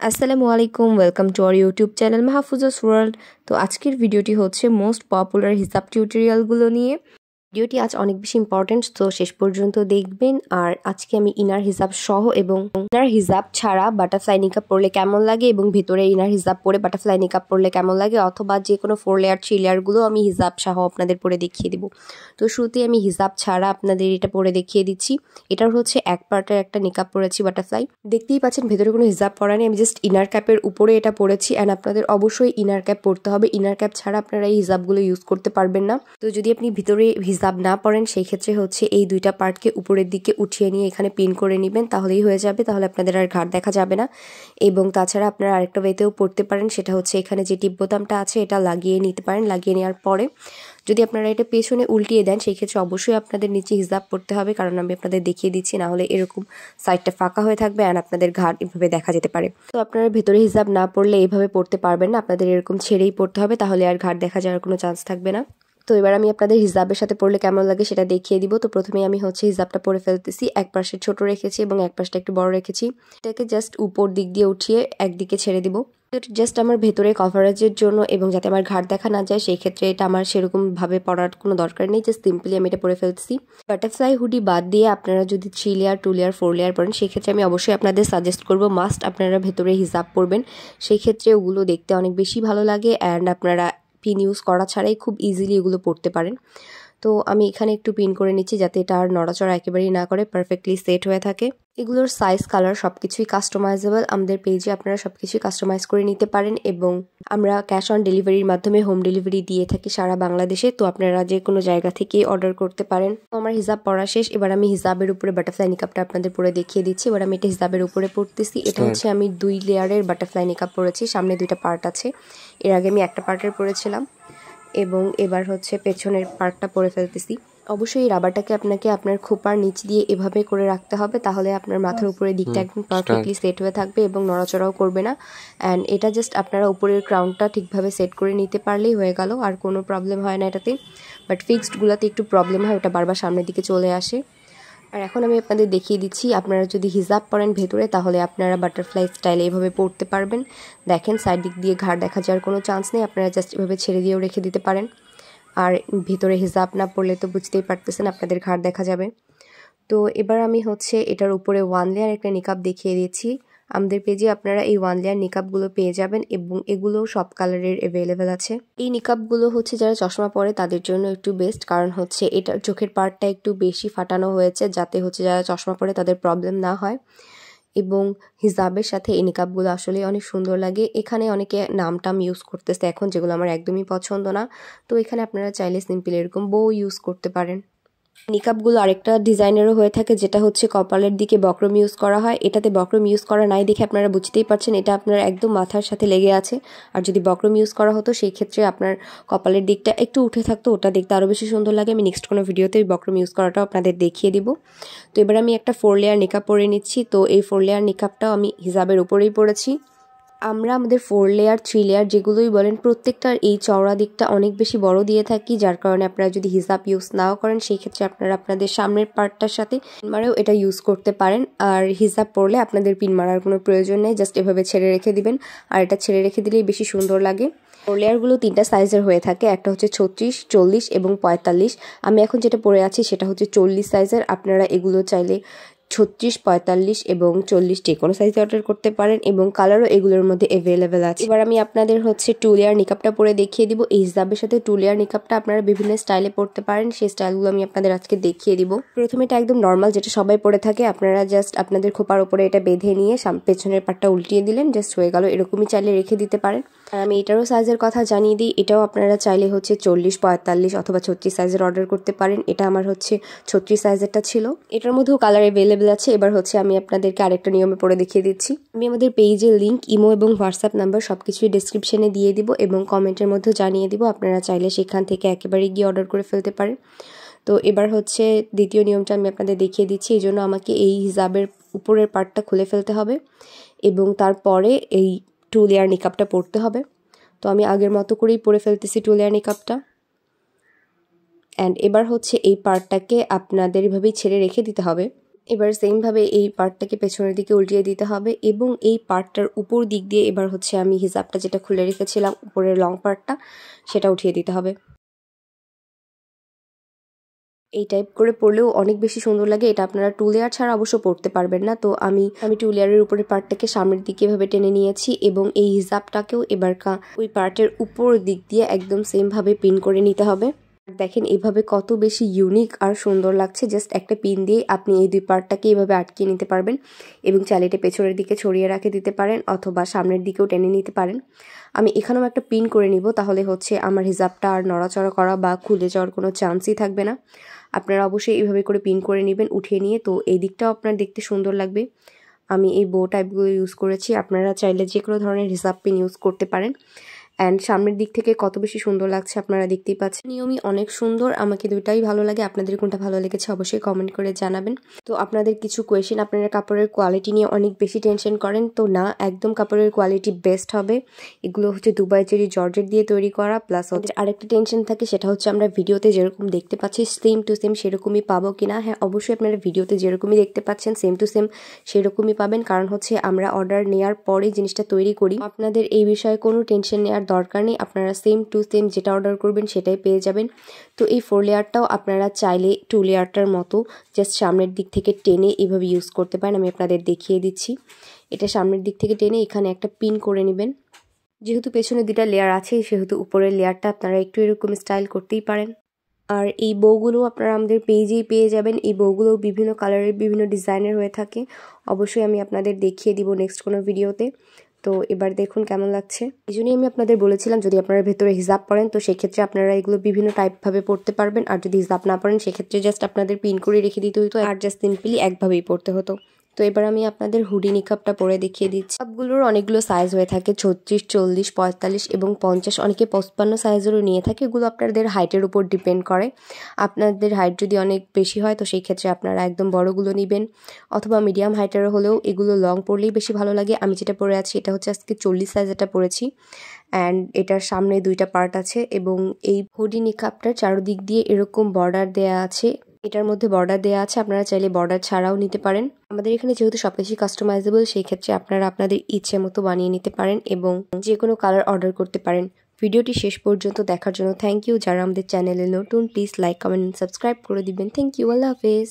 আসসালামু আলাইকুম, welcome to our YouTube channel Mahfuza's world. তো আজকের ভিডিওটি হচ্ছে মোস্ট পপুলার হিজাব টিউটোরিয়ালগুলো নিয়ে। ভিডিওটি আজ অনেক বেশি ইম্পর্টেন্ট, তো শেষ পর্যন্ত দেখবেন। আর আজকে আমি ইনার হিজাব সহ এবং ইনার হিজাব ছাড়া বাটারফ্লাই নিকাব পরলে কেমন লাগে এবং ভেতরে ইনার হিজাব পরে বাটারফ্লাই নিকাব পরলে কেমন লাগে, অথবা যে কোনো 4 লেয়ার 3 লেয়ারগুলো আমি হিজাব সহ আপনাদের পরে দেখিয়ে দিব। তো শুরুতে আমি হিজাব ছাড়া আপনাদের এটা পরে দেখিয়ে দিচ্ছি। এটার হচ্ছে এক পার্টের একটা নিকাব পরেছি বাটারফ্লাই। দেখতেই পাচ্ছেন ভেতরে কোনো হিজাব পরা নেই, আমি জাস্ট ইনার ক্যাপের উপরে এটা পরেছি। অ্যান্ড আপনাদের অবশ্যই ইনার ক্যাপ পরতে হবে, ইনার ক্যাপ ছাড়া আপনারা এই হিজাবগুলো ইউজ করতে পারবেন না। তো যদি আপনি ভিতরে হিজাব না পরেন সেই ক্ষেত্রে হচ্ছে এই দুইটা পার্টকে উপরের দিকে উঠিয়ে নিয়ে এখানে পিন করে নেবেন, তাহলেই হয়ে যাবে। তাহলে আপনাদের আর ঘাড় দেখা যাবে না। এবং তাছাড়া আপনারা আরেকটা ওয়েতেও পড়তে পারেন, সেটা হচ্ছে এখানে যে টিপ বোতামটা আছে এটা লাগিয়ে নিতে পারেন। লাগিয়ে নেওয়ার পরে যদি আপনারা এটা পেছনে উল্টিয়ে দেন সেই ক্ষেত্রে অবশ্যই আপনাদের নিচে হিজাব পরতে হবে, কারণ আমি আপনাদের দেখিয়ে দিচ্ছি, না হলে এরকম সাইডটা ফাঁকা হয়ে থাকবে আর আপনাদের ঘাড় এভাবে দেখা যেতে পারে। তো আপনারা ভেতরে হিজাব না পরলে এইভাবে পড়তে পারবেন না, আপনাদের এরকম ছেড়েই পড়তে হবে, তাহলে আর ঘাড় দেখা যাওয়ার কোনো চান্স থাকবে না। তো এবার আমি আপনাদের হিজাবের সাথে পরলে কেমন লাগে সেটা দেখিয়ে দিব। তো প্রথমে আমি হচ্ছে হিজাবটা পরে ফেলতেছি। এক পাশে ছোট রেখেছি এবং এক পাশটা একটু বড় রেখেছি। এটাকে জাস্ট উপর দিক দিয়ে উঠিয়ে একদিকে ছেড়ে দিব। জাস্ট আমার ভেতরে কভারেজের জন্য এবং যাতে আমার ঘাড় দেখা না যায় সেই ক্ষেত্রে এটা আমার সেরকম ভাবে পরার কোনো দরকার নেই, জাস্ট সিম্পলি আমি এটা পরে ফেলতেছি। বাটারফ্লাই হুডি বাদ দিয়ে আপনারা যদি 3 লেয়ার 2 লেয়ার 4 লেয়ার পরেন সেই ক্ষেত্রে আমি অবশ্যই আপনাদের সাজেস্ট করব মাস্ট আপনারা ভেতরে হিজাব পরবেন। সেই ক্ষেত্রে ওগুলো দেখতে অনেক বেশি ভালো লাগে অ্যান্ড আপনারা পিন ইউজ করা ছাড়াই খুব ইজিলি এগুলো পড়তে পারেন। তো আমি এখানে একটু পিন করে নিচ্ছি যাতে এটা আর নড়াচড়া একেবারেই না করে, পারফেক্টলি সেট হয়ে থাকে। এগুলোর সাইজ কালার সবকিছুই কাস্টমাইজেবল, আমাদের পেজে আপনারা সবকিছুই কাস্টমাইজ করে নিতে পারেন এবং আমরা ক্যাশ অন ডেলিভারির মাধ্যমে হোম ডেলিভারি দিয়ে থাকি সারা বাংলাদেশে। তো আপনারা যে কোনো জায়গা থেকে অর্ডার করতে পারেন। আমার হিজাব পরা শেষ, এবার আমি হিজাবের উপরে বাটারফ্লাই নিকাবটা আপনাদের পরে দেখিয়ে দিচ্ছি। এবার আমি এটা হিজাবের উপরে পড়তেছি। এটা হচ্ছে আমি 2 লেয়ারের বাটারফ্লাই নিকাব পরেছি, সামনে 2টা পার্ট আছে, এর আগে আমি একটা পার্টের পরেছিলাম এবং এবার হচ্ছে পেছনের পার্টটা পরে ফেলতেছি। অবশ্যই এই রাবারটাকে আপনাকে আপনার খোপার নিচ দিয়ে এভাবে করে রাখতে হবে, তাহলে আপনার মাথার উপরের দিকটা একদম পারফেক্টলি সেট হয়ে থাকবে এবং নড়াচড়াও করবে না। অ্যান্ড এটা জাস্ট আপনারা উপরের ক্রাউনটা ঠিকভাবে সেট করে নিতে পারলেই হয়ে গেল, আর কোনো প্রবলেম হয় না এটাতে। বাট ফিক্সডগুলোতে একটু প্রবলেম হয়, ওটা বারবার সামনের দিকে চলে আসে। আর এখন আমি আপনাদের দেখিয়ে দিচ্ছি, আপনারা যদি হিজাব পরেন ভেতরে তাহলে আপনারা বাটারফ্লাই স্টাইলে এভাবে পরতে পারবেন। দেখেন সাইড দিক দিয়ে ঘাড় দেখা যাওয়ার কোনো চান্স নেই, আপনারা জাস্ট এভাবে ছেড়ে দিয়েও রেখে দিতে পারেন। আর ভিতরে হিজাব না পরলে তো বুঝতেই পারতেছেন আপনাদের ঘাড় দেখা যাবে। তো এবার আমি হচ্ছে এটার উপরে 1 লেয়ার একটা নিকাব দেখিয়ে দিচ্ছি। আমাদের পেজে আপনারা এই 1 লেয়ার নিকাবগুলো পেয়ে যাবেন এবং এগুলো সব কালারের অ্যাভেলেবেল আছে। এই নিকাবগুলো হচ্ছে যারা চশমা পরে তাদের জন্য একটু বেস্ট, কারণ হচ্ছে এটার চোখের পার্টটা একটু বেশি ফাটানো হয়েছে যাতে হচ্ছে যারা চশমা পরে তাদের প্রবলেম না হয়। এবং হিজাবের সাথে এই নিকাবগুলো আসলে অনেক সুন্দর লাগে। এখানে অনেকে নাম ইউজ করতেছে এখন, যেগুলো আমার একদমই পছন্দ না। তো এখানে আপনারা চাইলে সিম্পল এরকম বউ ইউজ করতে পারেন। নিকাবগুলো আরেকটা ডিজাইনেরও হয়ে থাকে, যেটা হচ্ছে কপালের দিকে বক্রম ইউজ করা হয়। এটাতে বক্রম ইউজ করা নাই দেখে আপনারা বুঝতেই পারছেন এটা আপনার একদম মাথার সাথে লেগে আছে। আর যদি বক্রম ইউজ করা হতো সেই ক্ষেত্রে আপনার কপালের দিকটা একটু উঠে থাকতো, ওটা দেখতে আরও বেশি সুন্দর লাগে। আমি নেক্সট কোনো ভিডিওতে বক্রম ইউজ করাটাও আপনাদের দেখিয়ে দিব। তো এবার আমি একটা 4 লেয়ার নিকাব পরে নিচ্ছি। তো এই 4 লেয়ার নিকাবটাও আমি হিজাবের উপরেই পরেছি। আমরা আমাদের 4 লেয়ার 3 লেয়ার যেগুলোই বলেন প্রত্যেকটার এই চওড়া দিকটা অনেক বেশি বড় দিয়ে থাকি, যার কারণে আপনারা যদি হিজাব ইউজ নাও করেন সেই ক্ষেত্রে আপনারা আপনাদের সামনের পার্টটার সাথে পিন মারেও এটা ইউজ করতে পারেন। আর হিজাব পরলে আপনাদের পিন মারার কোনো প্রয়োজন নেই, জাস্ট এভাবে ছেড়ে রেখে দিবেন। আর এটা ছেড়ে রেখে দিলেই বেশি সুন্দর লাগে। 4 লেয়ারগুলো 3টা সাইজের হয়ে থাকে, একটা হচ্ছে 36, 40 এবং 45। আমি এখন যেটা পরে আছি সেটা হচ্ছে 40 সাইজের। আপনারা এগুলো চাইলে 36, 45 এবং 40 যে কোনো সাইজে অর্ডার করতে পারেন এবং কালারও এগুলোর মধ্যে অ্যাভেলেবেল আছে। এবার আমি আপনাদের হচ্ছে 2 লেয়ার নিকাবটা পরে দেখিয়ে দিব। এই হিজাবের সাথে 2 লেয়ার নিকাবটা আপনারা বিভিন্ন স্টাইলে পরতে পারেন, সেই স্টাইলগুলো আমি আপনাদের আজকে দেখিয়ে দিব। প্রথমে এটা একদম নর্মাল যেটা সবাই পরে থাকে, আপনারা জাস্ট আপনাদের খোপার উপরে এটা বেঁধে নিয়ে পেছনের পাটটা উল্টিয়ে দিলেন, জাস্ট হয়ে গেল। এরকমই চাইলে রেখে দিতে পারেন। আর আমি এটারও সাইজের কথা জানিয়ে দিই, এটাও আপনারা চাইলে হচ্ছে 40, 45 অথবা 36 সাইজের অর্ডার করতে পারেন। এটা আমার হচ্ছে 36 সাইজেরটা ছিল, এটার মধ্যেও কালার অ্যাভেলেবেল আছে। এবার হচ্ছে আমি আপনাদেরকে আরেকটা নিয়মে পরে দেখিয়ে দিচ্ছি। আমি আমাদের পেজের লিঙ্ক, ইমো এবং হোয়াটসঅ্যাপ নাম্বার সবকিছুই ডেসক্রিপশনে দিয়ে দিব এবং কমেন্টের মধ্যে জানিয়ে দিব, আপনারা চাইলে সেখান থেকে একেবারে গিয়ে অর্ডার করে ফেলতে পারেন। তো এবার হচ্ছে দ্বিতীয় নিয়মটা আমি আপনাদের দেখিয়ে দিচ্ছি। এই জন্য আমাকে এই হিজাবের উপরের পার্টটা খুলে ফেলতে হবে এবং তারপরে এই 2 লেয়ার নিকাবটা পরতে হবে। তো আমি আগের মতো করেই পরে ফেলতেছি 2 লেয়ার নিকাবটা। অ্যান্ড এবার হচ্ছে এই পার্টটাকে আপনাদের এভাবেই ছেড়ে রেখে দিতে হবে। এবার সেমভাবে এই পার্টটাকে পেছনের দিকে উল্টিয়ে দিতে হবে এবং এই পার্টটার উপর দিক দিয়ে এবার হচ্ছে আমি হিজাবটা যেটা খুলে রেখেছিলাম উপরের লং পার্টটা সেটা উঠিয়ে দিতে হবে। এই টাইপ করে পরলেও অনেক বেশি সুন্দর লাগে। এটা আপনারা 2 লেয়ার ছাড়া অবশ্য পরতে পারবেন না। তো আমি 2 লেয়ারের উপরের পার্টটাকে সামনের দিকে এভাবে টেনে নিয়েছি এবং এই হিজাবটাকেও এবার ওই পার্টের উপর দিক দিয়ে একদম সেমভাবে পিন করে নিতে হবে। দেখেন এভাবে কত বেশি ইউনিক আর সুন্দর লাগছে। জাস্ট একটা পিন দিয়ে আপনি এই 2 পার্টটাকে এভাবে আটকিয়ে নিতে পারবেন এবং চাইলে এটা পেছনের দিকে ছড়িয়ে রেখে দিতে পারেন অথবা সামনের দিকেও টেনে নিতে পারেন। আমি এখানেও একটা পিন করে নিব, তাহলে হচ্ছে আমার হিজাবটা আর নড়াচড়া করা বা খুলে যাওয়ার কোনো চান্সই থাকবে না। আপনারা অবশ্যই এইভাবে করে পিন করে নেবেন উঠিয়ে নিয়ে। তো এই দিকটাও আপনার দেখতে সুন্দর লাগবে। আমি এই বো টাইপগুলো ইউজ করেছি, আপনারা চাইলে যে কোনো ধরনের হিজাব পিন ইউজ করতে পারেন। অ্যান্ড সামনের দিক থেকে কত বেশি সুন্দর লাগছে আপনারা দেখতেই পাচ্ছেন। নিয়মই অনেক সুন্দর, আমাকে দুইটাই ভালো লাগে। আপনাদের কোনটা ভালো লেগেছে অবশ্যই কমেন্ট করে জানাবেন। তো আপনাদের কিছু কোয়েশ্চেন, আপনারা কাপড়ের কোয়ালিটি নিয়ে অনেক বেশি টেনশন করেন, তো না, একদম কাপড়ের কোয়ালিটি বেস্ট হবে। এগুলো হচ্ছে দুবাই চেরি জর্জেট দিয়ে তৈরি করা। প্লাস হচ্ছে আরেকটা টেনশন থাকে, সেটা হচ্ছে আমরা ভিডিওতে যেরকম দেখতে পাচ্ছি সেম টু সেম সেরকমই পাবো কিনা। হ্যাঁ, অবশ্যই আপনারা ভিডিওতে যেরকমই দেখতে পাচ্ছেন সেম টু সেম সেরকমই পাবেন, কারণ হচ্ছে আমরা অর্ডার নেওয়ার পরে জিনিসটা তৈরি করি। আপনাদের এই বিষয়ে কোনো টেনশন নেওয়ার দরকার নেই, আপনারা সেম টু সেম যেটা অর্ডার করবেন সেটাই পেয়ে যাবেন। তো এই 4 লেয়ারটাও আপনারা চাইলে 2 লেয়ারটার মতো জাস্ট সামনের দিক থেকে টেনে এভাবে ইউজ করতে পারেন। আমি আপনাদের দেখিয়ে দিচ্ছি। এটা সামনের দিক থেকে টেনে এখানে একটা পিন করে নেবেন। যেহেতু পেছনে 2টা লেয়ার আছে সেহেতু উপরের লেয়ারটা আপনারা একটু এরকম স্টাইল করতেই পারেন। আর এই বউগুলো আপনারা আমাদের পেজেই পেয়ে যাবেন। এই বউগুলো বিভিন্ন কালারের বিভিন্ন ডিজাইনের হয়ে থাকে, অবশ্যই আমি আপনাদের দেখিয়ে দিব নেক্সট কোনো ভিডিওতে। তো এবার দেখুন কেমন লাগছে। এই জন্যই আমি আপনাদের বলেছিলাম যদি আপনারা ভেতরে হিজাব পরেন তো সেক্ষেত্রে আপনারা এগুলো বিভিন্ন টাইপভাবে পড়তে পারবেন, আর যদি হিজাব না পরেন সেক্ষেত্রে জাস্ট আপনাদের পিন করে রেখে দিতে হতো আর জাস্ট সিম্পলি একভাবেই পড়তে হতো। তো এবার আমি আপনাদের হুডি নিকাবটা পরে দেখিয়ে দিচ্ছি। সবগুলোর অনেকগুলো সাইজ হয়ে থাকে, 36, 40, 45 এবং 50, অনেকে 55 সাইজেরও নিয়ে থাকে। এগুলো আপনাদের হাইটের উপর ডিপেন্ড করে। আপনাদের হাইট যদি অনেক বেশি হয় তো সেই ক্ষেত্রে আপনারা একদম বড়গুলো নেবেন, অথবা মিডিয়াম হাইটের হলেও এগুলো লং পরলেই বেশি ভালো লাগে। আমি যেটা পরে আছি এটা হচ্ছে আজকে 40 সাইজেরটা পরেছি। অ্যান্ড এটার সামনে 2টা পার্ট আছে এবং এই হুডি নিকাবটার চারদিক দিয়ে এরকম বর্ডার দেয়া আছে। এটার মধ্যে বর্ডার দেওয়া আছে, আপনারা চাইলে বর্ডার ছাড়াও নিতে পারেন। আমাদের এখানে যেহেতু সবকিছু কাস্টমাইজেবল সেই ক্ষেত্রে আপনারা আপনাদের ইচ্ছে মতো বানিয়ে নিতে পারেন এবং যে কোনো কালার অর্ডার করতে পারেন। ভিডিওটি শেষ পর্যন্ত দেখার জন্য থ্যাংক ইউ। যারা আমাদের চ্যানেলে নতুন প্লিজ লাইক, কমেন্ট, সাবস্ক্রাইব করে দিবেন। থ্যাংক ইউ, আল্লাহ হাফেজ।